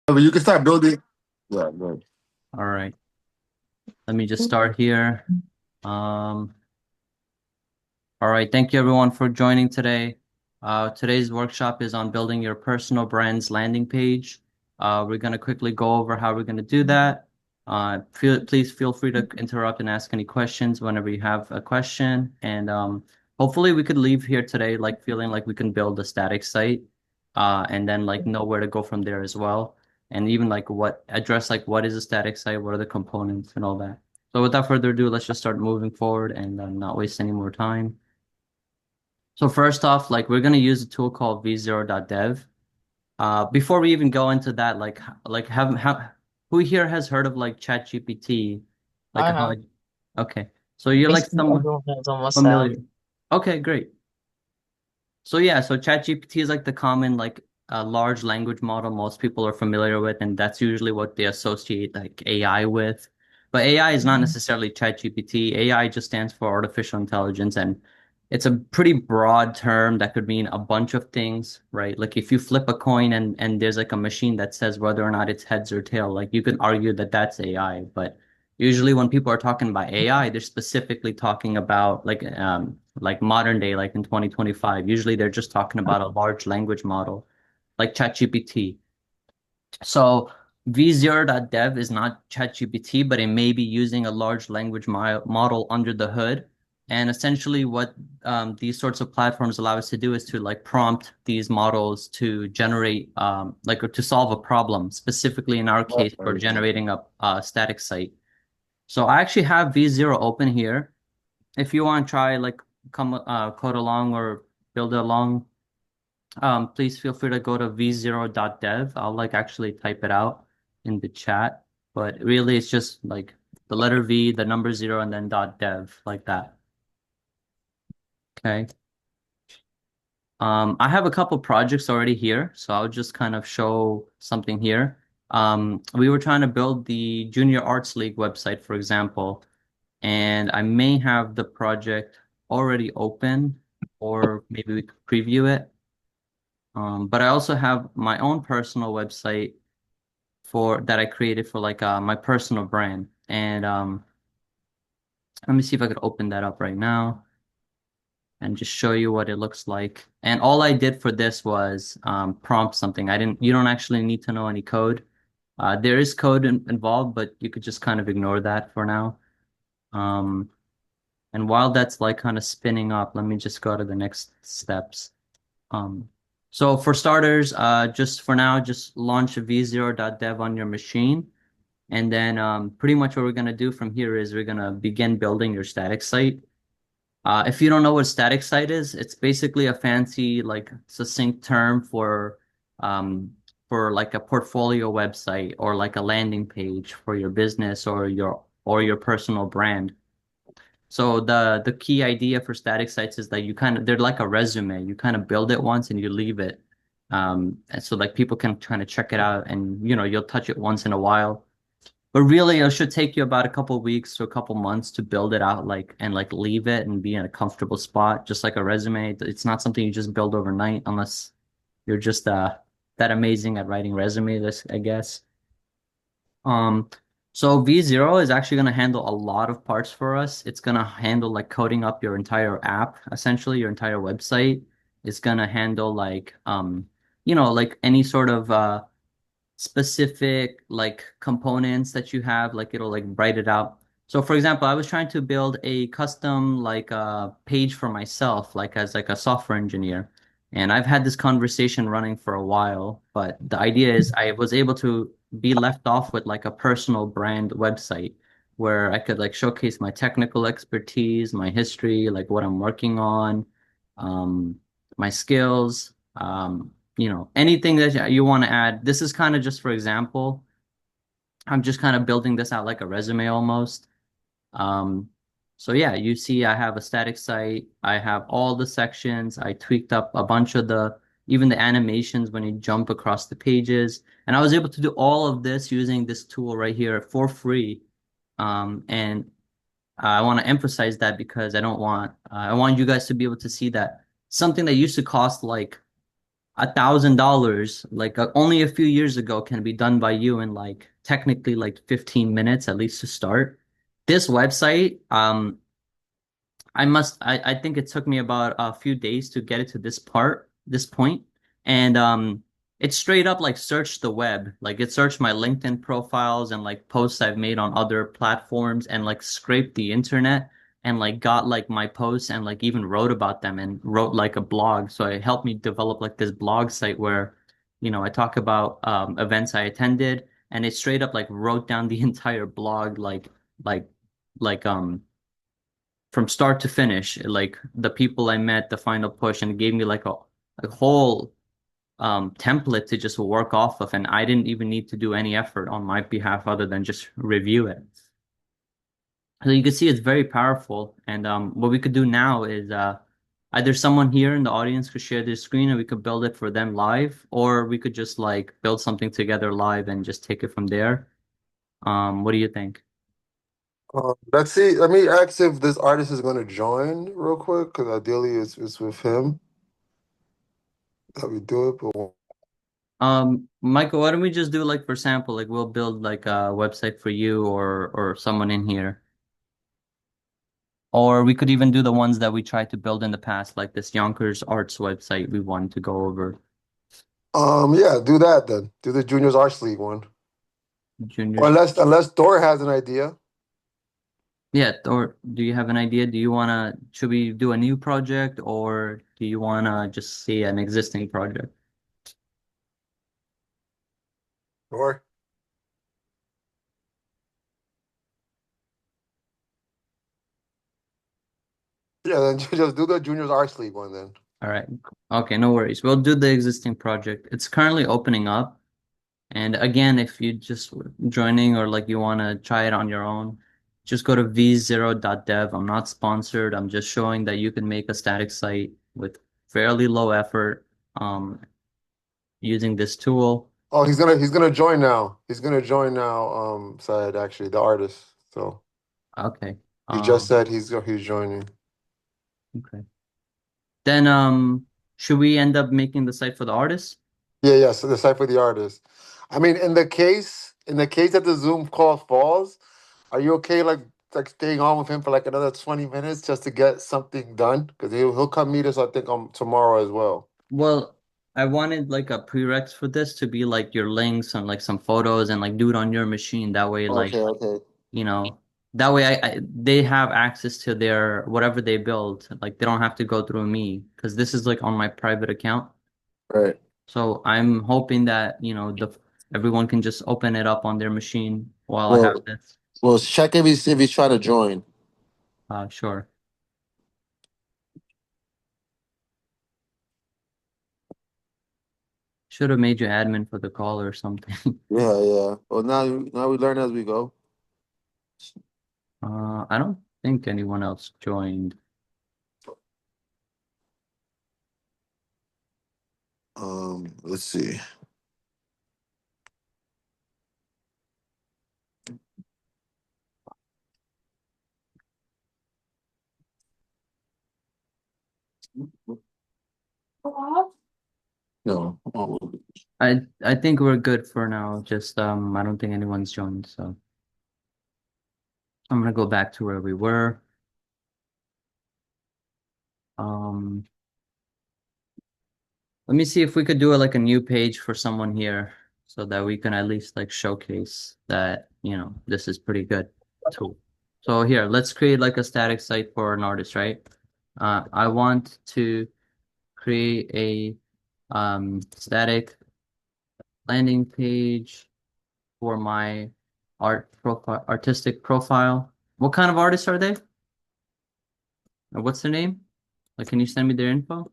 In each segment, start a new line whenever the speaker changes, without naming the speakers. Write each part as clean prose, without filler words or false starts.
But you can start building. Yeah, good.
All right, let me just start here. Um, all right, thank you everyone for joining today. Today's workshop is on building your personal brand's landing page. We're going to quickly go over how we're going to do that. Please feel free to interrupt and ask any questions whenever you have a question. And hopefully we could leave here today like feeling like we can build a static site, and then like know where to go from there as well. And even like what is a static site, what are the components and all that. So without further ado, let's just start moving forward and not waste any more time. So first off, like we're gonna use a tool called v0.dev. Before we even go into that, like have who here has heard of like ChatGPT? Like
I
how?
have.
Okay, so you're like
Basically,
somewhat
everyone has almost have.
familiar. Okay, great. So yeah, so ChatGPT is like the common like large language model most people are familiar with, and that's usually what they associate like AI with. But AI is not necessarily ChatGPT. AI just stands for artificial intelligence, and it's a pretty broad term that could mean a bunch of things, right? Like if you flip a coin and there's like a machine that says whether or not it's heads or tail, like you can argue that that's AI. But usually when people are talking about AI, they're specifically talking about like modern day, like in 2025. Usually they're just talking about a large language model like ChatGPT. So v0.dev is not ChatGPT, but it may be using a large language model under the hood. And essentially what these sorts of platforms allow us to do is to like prompt these models to generate like or to solve a problem, specifically in our case for generating a static site. So I actually have v0 open here. If you want to try like come code along or build along, please feel free to go to v0.dev. I'll like actually type it out in the chat, but really it's just like the letter V, the number zero, and then .dev like that. Okay. I have a couple projects already here, so I'll just kind of show something here. We were trying to build the Junior Arts League website, for example, and I may have the project already open, or maybe we could preview it. But I also have my own personal website for that I created for like my personal brand. And let me see if I could open that up right now and just show you what it looks like. And all I did for this was prompt something. You don't actually need to know any code. There is code involved, but you could just kind of ignore that for now. Um, and while that's like kind of spinning up, let me just go to the next steps. Um, so for starters, just for now, just launch v0.dev on your machine. And then pretty much what we're going to do from here is we're going to begin building your static site. If you don't know what static site is, it's basically a fancy, like succinct term um, for like a portfolio website or like a landing page for your business or your personal brand. So the key idea for static sites is that they're like a resume. You kind of build it once and you leave it. And so like people can kind of check it out and you'll touch it once in a while. But really it should take you about a couple of weeks to a couple months to build it out like and like leave it and be in a comfortable spot, just like a resume. It's not something you just build overnight unless you're just that amazing at writing resumes, I guess. Um, so v0 is actually going to handle a lot of parts for us. It's going to handle like coding up your entire app, essentially your entire website. It's going to handle like like any sort of specific like components that you have, like it'll like write it out. So for example, I was trying to build a custom like page for myself, like as like a software engineer. And I've had this conversation running for a while, but the idea is I was able to be left off with like a personal brand website where I could like showcase my technical expertise, my history, like what I'm working on, my skills, anything that you want to add. This is kind of just for example. I'm just kind of building this out like a resume almost. Um, so yeah, you see I have a static site. I have all the sections. I tweaked up a bunch of even the animations when you jump across the pages. And I was able to do all of this using this tool right here for free. And I want to emphasize that because I want you guys to be able to see that something that used to cost like $1,000, like only a few years ago, can be done by you in like technically like 15 minutes at least to start. This website, I think it took me about a few days to get it to this point. And it straight up like searched the web. Like it searched my LinkedIn profiles and like posts I've made on other platforms and like scraped the internet and like got like my posts and like even wrote about them and wrote like a blog. So it helped me develop like this blog site where, I talk about events I attended, and it straight up like wrote down the entire blog like like from start to finish, like the people I met, the final push, and it gave me like a whole template to just work off of, and I didn't even need to do any effort on my behalf other than just review it. So you can see it's very powerful, and what we could do now is either someone here in the audience could share their screen and we could build it for them live, or we could just like build something together live and just take it from there. What do you think?
Let's see. Let me ask if this artist is going to join real quick, because ideally it's with him that we do it. But
Michael, why don't we just do like for sample, like we'll build like a website for you or someone in here. Or we could even do the ones that we tried to build in the past, like this Yonkers Arts website we wanted to go over.
yeah, do that then. Do the Juniors Arts League one. Or
Juniors.
unless Thor has an idea.
Yeah, or do you have an idea? Should we do a new project or do you wanna just see an existing project?
Thor. Yeah, then just do the Juniors Arts League one then.
All right. Okay, no worries. We'll do the existing project. It's currently opening up. And again, if you just joining or like you want to try it on your own, just go to v0.dev. I'm not sponsored. I'm just showing that you can make a static site with fairly low effort using this tool.
Oh, he's gonna join now. He's gonna join now. Syed, actually, the artist. So
Okay.
he just
Um,
said he's joining.
okay. Then should we end up making the site for the artist?
Yeah, yeah. So the site for the artist. I mean, in the case that the Zoom call falls, are you okay like staying on with him for like another 20 minutes just to get something done? Because he'll come meet us, I think, on tomorrow as well.
Well, I wanted like a prereq for this to be like your links and like some photos and like do it on your machine. That way, like
Okay, okay.
you know, that way they have access to their whatever they build. Like they don't have to go through me because this is like on my private account.
Right.
So I'm hoping that, the everyone can just open it up on their machine while I have
Well,
this.
well, check if he's trying to join.
Sure. Should have made you admin for the call or something.
Yeah, yeah. Well, now we learn as we go.
I don't think anyone else joined.
Let's see. No. Oh,
I think we're good for now. Just I don't think anyone's joined, so I'm gonna go back to where we were. Um, Let me see if we could do like a new page for someone here so that we can at least like showcase that, this is pretty good tool. So here, let's create like a static site for an artist, right? I want to create a static landing page for my artistic profile. What kind of artists are they? Or what's their name? Like, can you send me their info?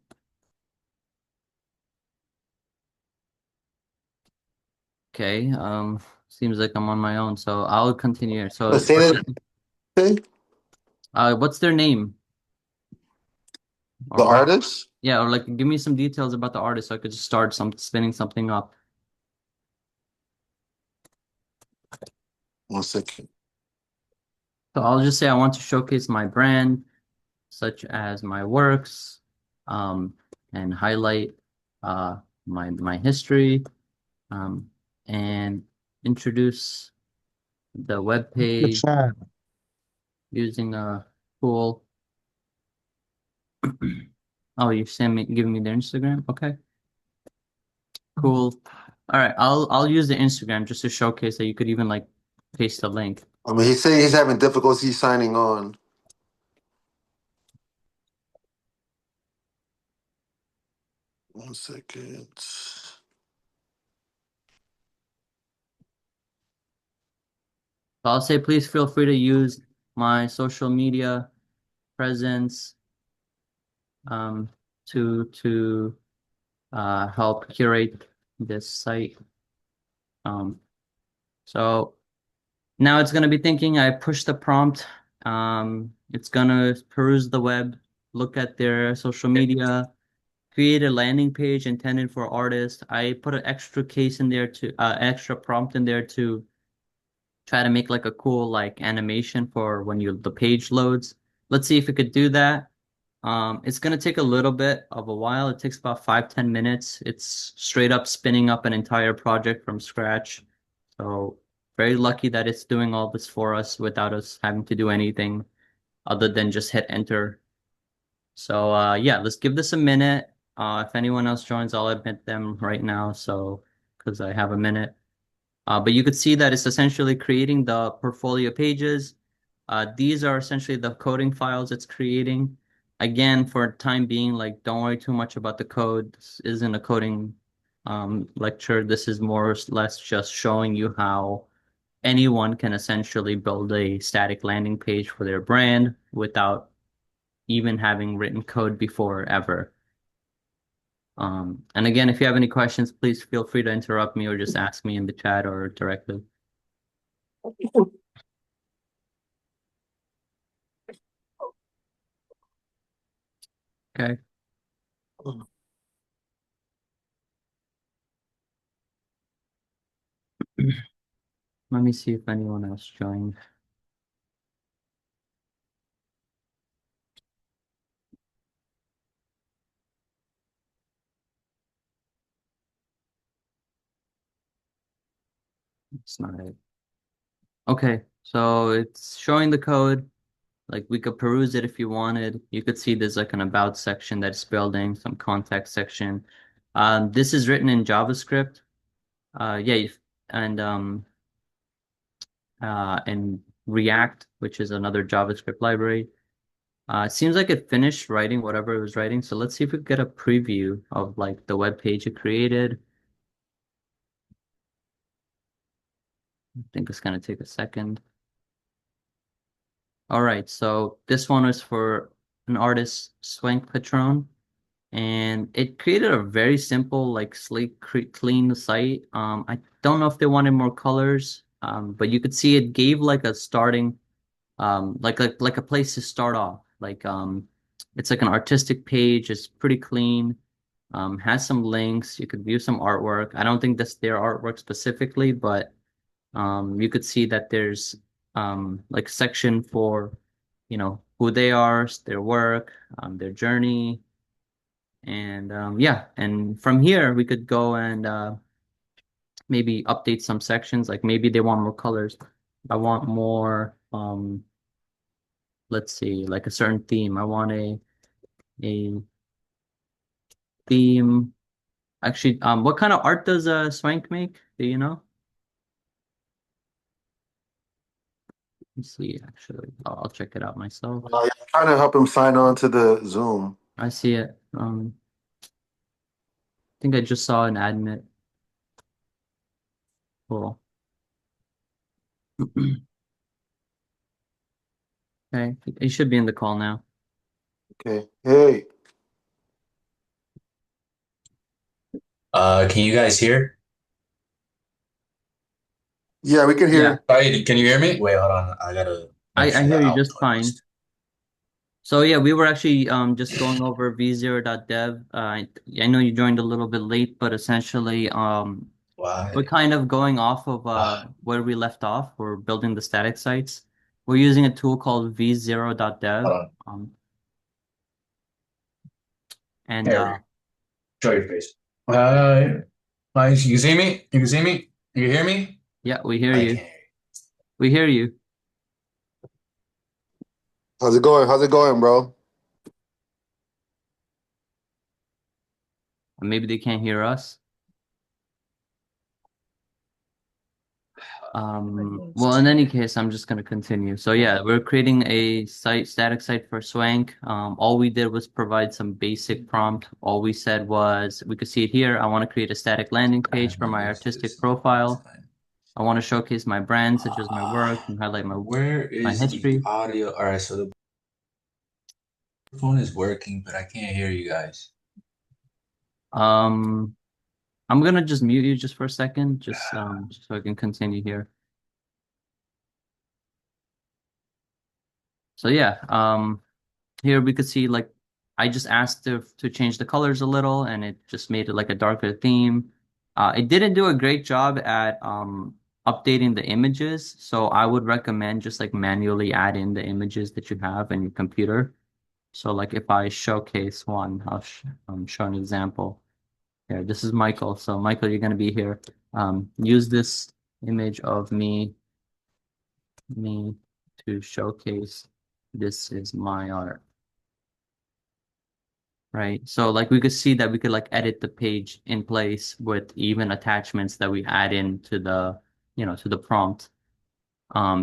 Okay, seems like I'm on my own, so I'll continue.
let's
So,
say that thing.
what's their name?
The
Or
artist.
yeah, or like give me some details about the artist so I could just start spinning something up.
1 second.
So I'll just say I want to showcase my brand, such as my works, um, and highlight. my history, um, and introduce the web
Good
page
chat.
using a cool. Oh, you send me giving me their Instagram? Okay, cool. All right, I'll use the Instagram just to showcase that you could even like paste the link.
I mean, he's saying he's having difficulty signing on. 1 second.
So I'll say please feel free to use my social media presence um, to help curate this site. Um, so now it's going to be thinking I push the prompt. It's going to peruse the web, look at their social media, create a landing page intended for artists. I put an extra case in there to extra prompt in there to try to make like a cool like animation for when you the page loads. Let's see if it could do that. It's gonna take a little bit of a while. It takes about 5-10 minutes. It's straight up spinning up an entire project from scratch. So very lucky that it's doing all this for us without us having to do anything other than just hit enter. So yeah, let's give this a minute. If anyone else joins, I'll admit them right now. So because I have a minute. But you could see that it's essentially creating the portfolio pages. These are essentially the coding files it's creating. Again, for time being, like don't worry too much about the code. This isn't a coding lecture. This is more or less just showing you how anyone can essentially build a static landing page for their brand without even having written code before ever. And again, if you have any questions, please feel free to interrupt me or just ask me in the chat or directly. Okay. Let me see if anyone else joined. It's not it. Okay, so it's showing the code. Like we could peruse it if you wanted. You could see there's like an about section that's building, some context section. This is written in JavaScript. Yeah, and React, which is another JavaScript library. It seems like it finished writing whatever it was writing. So let's see if we get a preview of like the web page it created. I think it's gonna take a second. All right, so this one is for an artist, Swank Patron, and it created a very simple, like sleek, clean site. I don't know if they wanted more colors, but you could see it gave like a starting, like a place to start off. It's like an artistic page. It's pretty clean. Has some links. You could view some artwork. I don't think that's their artwork specifically, but you could see that there's like section for, who they are, their work, their journey, and yeah. And from here, we could go and maybe update some sections. Like maybe they want more colors. I want more, let's see, like a certain theme. I want a theme. Actually, what kind of art does Swank make? Do you know? Let's see, actually, I'll check it out myself.
Yeah, I'm trying to help him sign on to the Zoom.
I see it. I think I just saw an admit. Cool. Okay, he should be in the call now.
Okay. Hey.
Can you guys hear?
Yeah, we can
Yeah,
hear.
Syed, can you hear me? Wait, hold on. I gotta
I,
make
I
sure
hear
the
you just
output
fine.
is.
So yeah, we were actually just going over v0.dev. I know you joined a little bit late, but essentially we're
Why?
kind of going off of where we left off. We're building the static sites. We're using a tool called v0.dev.
Hold on.
Um, and
Here, show your face. Uh, you see me? You can see me? You can hear me?
Yeah, we hear
I
you.
can't hear
We hear you.
How's it going? How's it going, bro?
Maybe they can't hear us. Well, in any case, I'm just gonna continue. So yeah, we're creating a site, static site for Swank. All we did was provide some basic prompt. All we said was, we could see it here. I want to create a static landing
you. I
page
have
for
no
my
use to
artistic
this. It's
profile.
fine.
I want to showcase my brand, such as my work, and highlight
Where
my
is the
history.
audio? All right, so the phone is working, but I can't hear you guys.
Um, I'm gonna just mute you just for a second, just so I can continue here. So yeah, here we could see like I just asked to change the colors a little, and it just made it like a darker theme. It didn't do a great job at updating the images, so I would recommend just like manually add in the images that you have in your computer. So like if I showcase one, show an example. Here, this is Michael. So Michael, you're gonna be here. Use this image of me to showcase this is my art. Right. So like we could see that we could like edit the page in place with even attachments that we add in to to the prompt.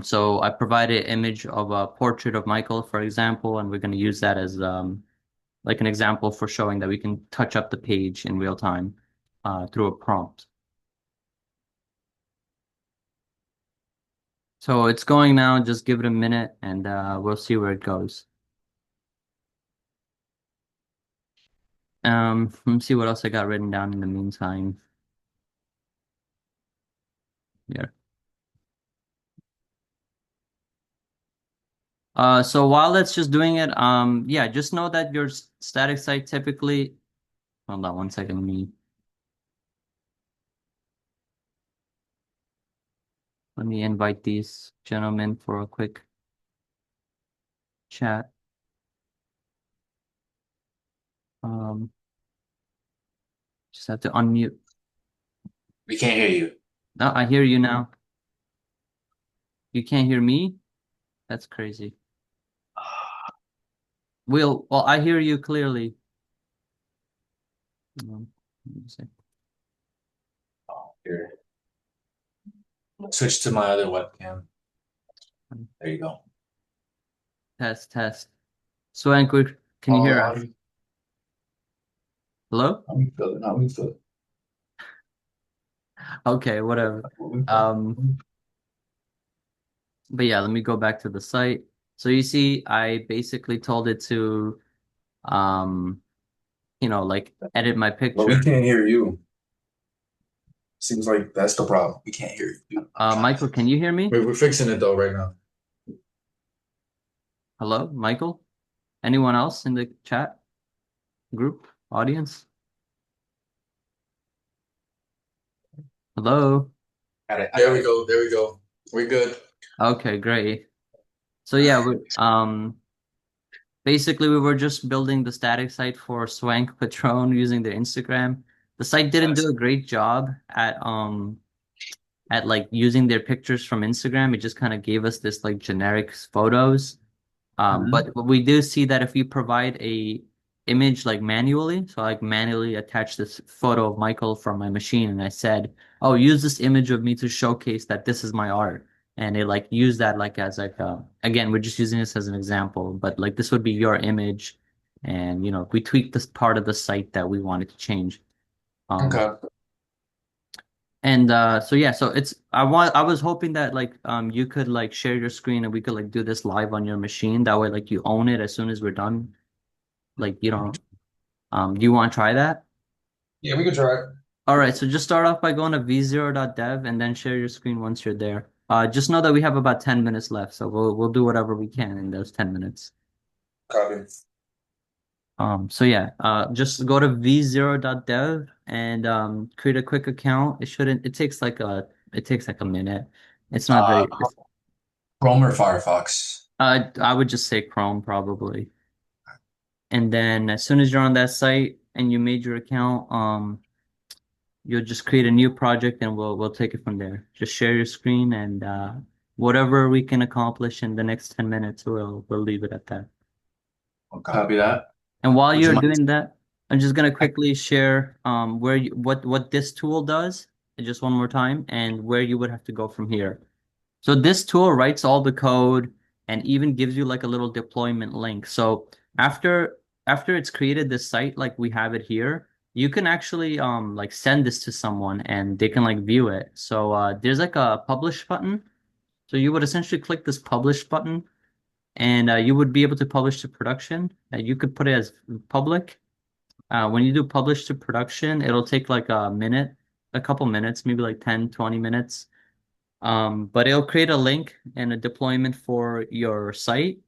So I provided an image of a portrait of Michael, for example, and we're going to use that as like an example for showing that we can touch up the page in real time through a prompt. So it's going now. Just give it a minute and we'll see where it goes. Let me see what else I got written down in the meantime. Yeah. So while that's just doing it, yeah, just know that your static site typically, hold on one second, let me invite these gentlemen for a quick chat. Um, just have to unmute.
We can't hear you.
No, I hear you now. You can't hear me? That's crazy. Well, I hear you clearly. Let me see.
Oh, here. Switch to my other webcam. There you go.
Test, test. Swank, can you hear us?
How
Hello?
we feeling? How we feeling?
Okay, whatever.
What we
Um,
feeling?
but yeah, let me go back to the site. So you see, I basically told it to um, like edit my
But we
picture.
can't hear you. Seems like that's the problem. We can't hear you. I'm trying to
Michael,
fix
can
it.
you hear me?
We're fixing it though right now.
Hello, Michael? Anyone else in the chat group, audience? Hello?
Got it. There we go. There we go. We're good.
Okay, great. So yeah, basically we were just building the static site for Swank Patron using their Instagram. The site didn't do
Nice.
a great job at like using their pictures from Instagram. It just kind of gave us this like generic photos.
Mhm.
But we do see that if we provide a image like manually, so I like manually attach this photo of Michael from my machine, and I said, "Oh, use this image of me to showcase that this is my art," and it like use that like as like again, we're just using this as an example, but like this would be your image, and we tweak this part of the site that we wanted to change. Um,
Okay.
and so yeah, so I was hoping that like you could like share your screen and we could like do this live on your machine. That way like you own it as soon as we're done. Like you don't do you want to try that?
Yeah, we can try it.
All right, so just start off by going to v0.dev and then share your screen once you're there. Just know that we have about 10 minutes left, so we'll do whatever we can in those 10 minutes.
Copy.
So yeah, just go to v0.dev and create a quick account. It takes like a minute. It's not
Uh,
very it's,
Chrome or Firefox?
I would just say Chrome probably. And then as soon as you're on that site and you made your account, you'll just create a new project and we'll take it from there. Just share your screen and whatever we can accomplish in the next 10 minutes, we'll leave it at that.
Okay. Copy that.
And while
Would you
you're
mind?
doing that, I'm just gonna quickly share what this tool does just one more time and where you would have to go from here. So this tool writes all the code and even gives you like a little deployment link. So after after it's created this site like we have it here, you can actually like send this to someone and they can like view it. So there's like a publish button. So you would essentially click this publish button and you would be able to publish to production. You could put it as public. When you do publish to production, it'll take like a minute, a couple minutes, maybe like 10, 20 minutes. But it'll create a link and a deployment for your site.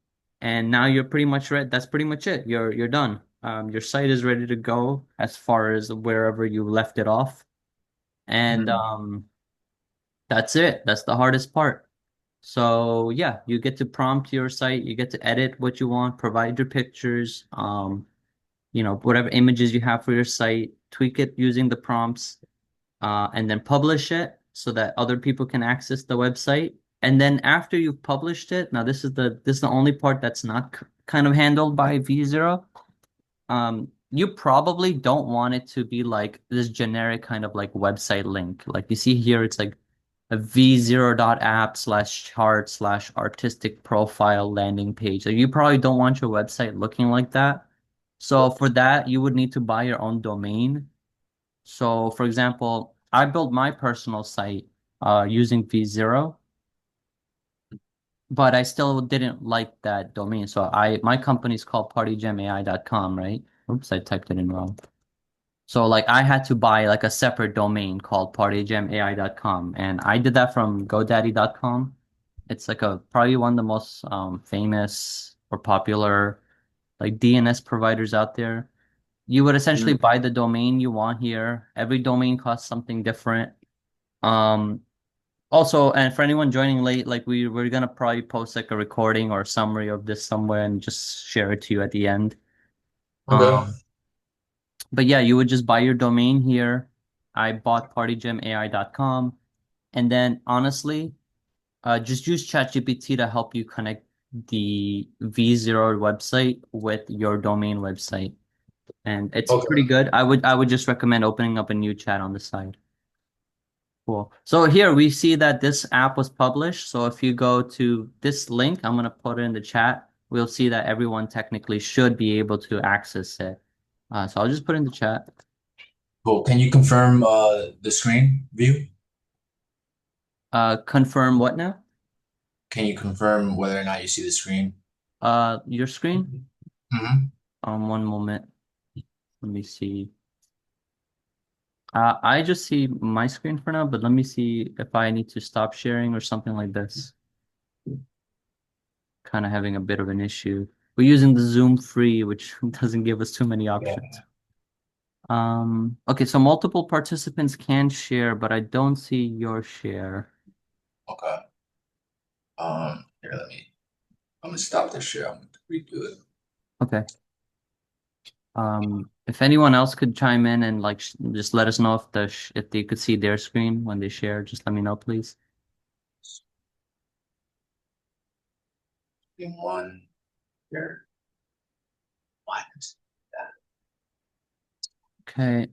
And now you're pretty much ready. That's pretty much it. You're done. Your site is ready to go as far as wherever you left it off. And
Mhm.
that's it. That's the hardest part. So yeah, you get to prompt your site, you get to edit what you want, provide your pictures, whatever images you have for your site, tweak it using the prompts, and then publish it so that other people can access the website. And then after you've published it, now this is the only part that's not kind of handled by V0. You probably don't want it to be like this generic kind of like website link. Like you see here, it's like a v0.app/chart/artistic profile landing page. So you probably don't want your website looking like that. So for that, you would need to buy your own domain. So for example, I built my personal site using V0, but I still didn't like that domain. So my company's called PartyGemAI.com, right? Oops, I typed it in wrong. So like I had to buy like a separate domain called PartyGemAI.com, and I did that from GoDaddy.com. It's like a probably one of the most famous or popular like DNS providers out there. You would essentially
Mhm.
buy the domain you want here. Every domain costs something different. Um, Also, and for anyone joining late, like we're gonna probably post like a recording or summary of this somewhere and just share it to you at the end.
Okay.
Um, but yeah, you would just buy your domain here. I bought partygemalI.com, and then honestly, just use ChatGPT to help you connect the V0 website with your domain website, and it's pretty
Okay.
good. I would just recommend opening up a new chat on the side. Cool. So here we see that this app was published. So if you go to this link, I'm going to put it in the chat. We'll see that everyone technically should be able to access it. So I'll just put it in the chat.
Cool. Can you confirm the screen view?
Confirm what now?
Can you confirm whether or not you see the screen?
Your screen?
Mm-hmm.
One moment. Let me see. I just see my screen for now, but let me see if I need to stop sharing or something like this. Kind of having a bit of an issue. We're using the Zoom free, which doesn't give us too many
Yeah.
options. Okay, so multiple participants can share, but I don't see your share.
Okay. Here, I'm gonna stop the share. I'm gonna redo it.
Okay. If anyone else could chime in and like just let us know if if they could see their screen when they share, just let me know, please.
In one here. What?
Okay.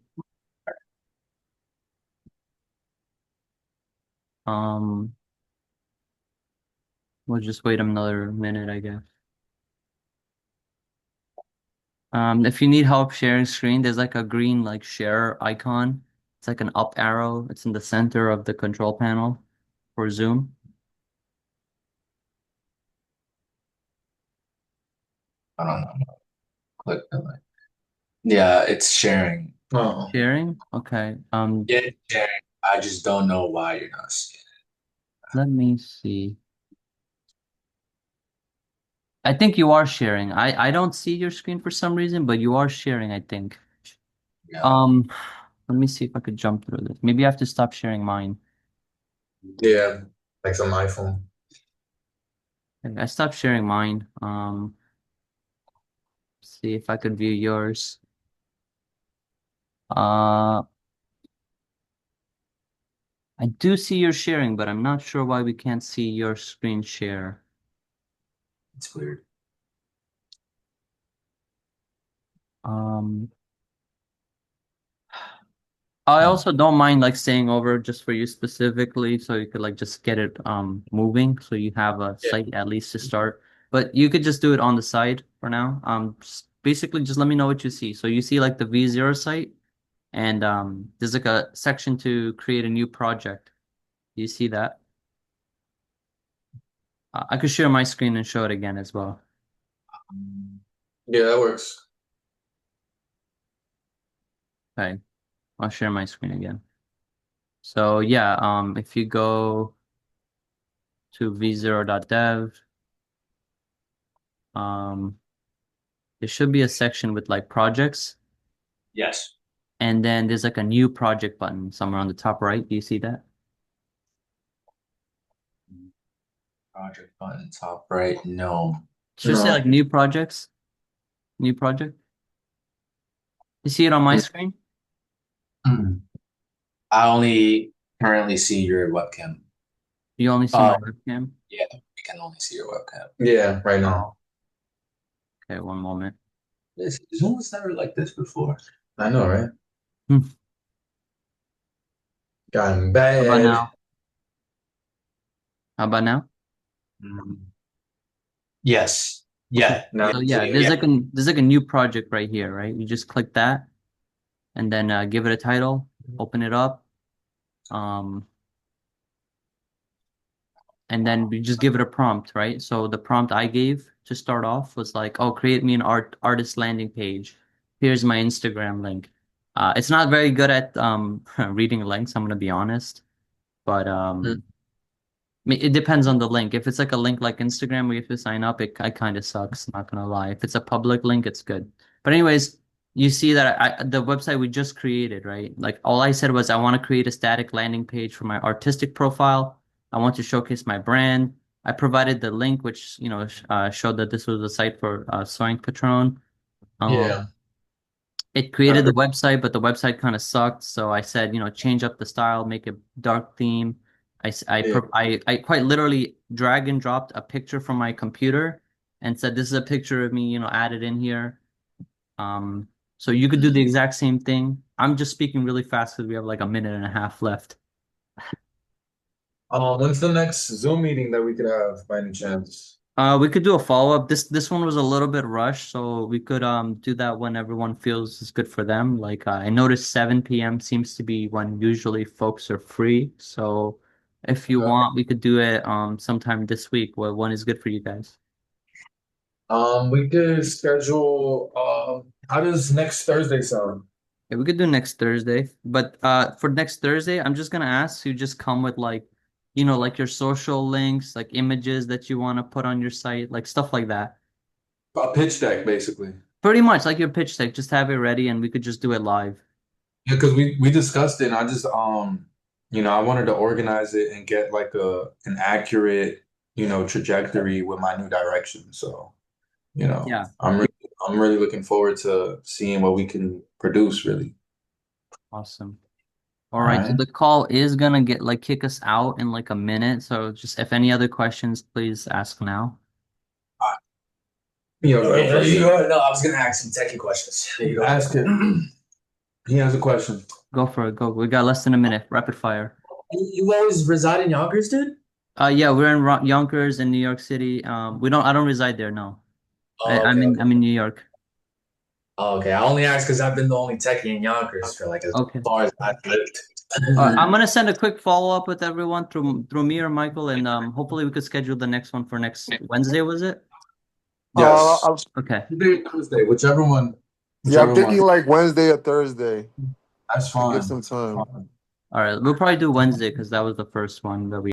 Um, we'll just wait another minute, I guess. If you need help sharing screen, there's like a green like share icon. It's like an up arrow. It's in the center of the control panel for Zoom.
I don't know. Click the link. Yeah, it's sharing. Oh.
Sharing? Okay.
Yeah, it's sharing. I just don't know why you're not seeing
Let me see. I think you are sharing. I don't see your screen for some reason, but you are sharing, I think.
it. Yeah.
Um, Let me see if I could jump through this. Maybe I have to stop sharing mine.
Yeah, like some iPhone.
Okay, I stopped sharing mine. See if I could view yours. Uh, I do see your sharing, but I'm not sure why we can't see your screen share.
It's weird.
Um, I also don't mind like staying over just for you specifically, so you could like just get it moving, so you have a
Yeah.
site at least to start. But you could just do it on the side for now. Basically just let me know what you see. So you see like the V0 site, and there's like a section to create a new project. You see that? I could share my screen and show it again as well.
Yeah, that works.
Okay, I'll share my screen again. So yeah, if you go to v0.dev, um, there should be a section with like projects,
Yes.
and then there's like a new project button somewhere on the top right. Do you see that?
Project button top right. No.
Should say
No.
like new projects, new project. You see it on my screen?
Mm. I only currently see your webcam.
You only see my
Oh,
webcam?
yeah, we can only see your webcam.
Yeah, right now.
Oh, okay, one moment.
Zoom was never like this before.
I know, right?
Hmm.
Gotten
How about
bad.
now? How about now?
Mm. Yes.
Okay.
Yeah.
Now
So
you
yeah,
see it.
there's like a new project right here, right? You just click that and then give it a title, open it up, um, and then we just give it a prompt, right? So the prompt I gave to start off was like, oh, create me an artist landing page. Here's my Instagram link. It's not very good at reading links, I'm gonna be honest, but
Mm.
mean, it depends on the link. If it's like a link like Instagram where you have to sign up, it kind of sucks, not gonna lie. If it's a public link, it's good. But anyways, you see that the website we just created, right? Like all I said was I want to create a static landing page for my artistic profile. I want to showcase my brand. I provided the link, which showed that this was a site for Sewing Patron.
Yeah.
It created the website, but the website kind of sucked. So I said, change up the style, make it dark theme.
Yeah.
I quite literally drag and dropped a picture from my computer and said, this is a picture of me, add it in here. Um, so you could do the exact same thing. I'm just speaking really fast because we have like a minute and a half left.
When's the next Zoom meeting that we could have by any chance?
We could do a follow-up. This one was a little bit rushed, so we could do that when everyone feels is good for them. Like I noticed 7 p.m. seems to be when usually folks are free. So if you
Okay.
want, we could do it sometime this week. What one is good for you guys?
We could schedule, how does next Thursday sound?
Yeah, we could do next Thursday. But for next Thursday, I'm just gonna ask you just come with like, like your social links, like images that you want to put on your site, like stuff like that.
A pitch deck, basically.
Pretty much like your pitch deck, just have it ready and we could just do it live.
Yeah, because we discussed it and I just I wanted to organize it and get like an accurate, trajectory with my new direction. So,
Yeah.
I'm really looking forward to seeing what we can produce really.
Awesome. All
All
right, so
right.
the call is gonna get like kick us out in like a minute. So just if any other questions, please ask now.
Yeah,
Go ahead. No, I was gonna ask some techie questions. There you go.
ask him. He has a question.
Go for it. Go. We got less than a minute. Rapid fire.
You always reside in Yonkers, dude?
Yeah, we're in Yonkers in New York City. I don't reside there, no. I,
Oh,
I'm
okay,
in
okay.
I'm in New York.
Oh, okay. I only asked because I've been the only techie in Yonkers for like as
Okay.
far as I've lived.
I'm gonna send a quick follow-up with everyone through me or Michael, and hopefully we could schedule the next one for next Wednesday, was it?
Yes.
Okay.
Tuesday or Thursday, whichever one.
Yeah, I'm
Whichever one.
thinking like Wednesday or Thursday
That's
to give
fine.
some time.
All right. We'll probably do Wednesday because that was the first one that we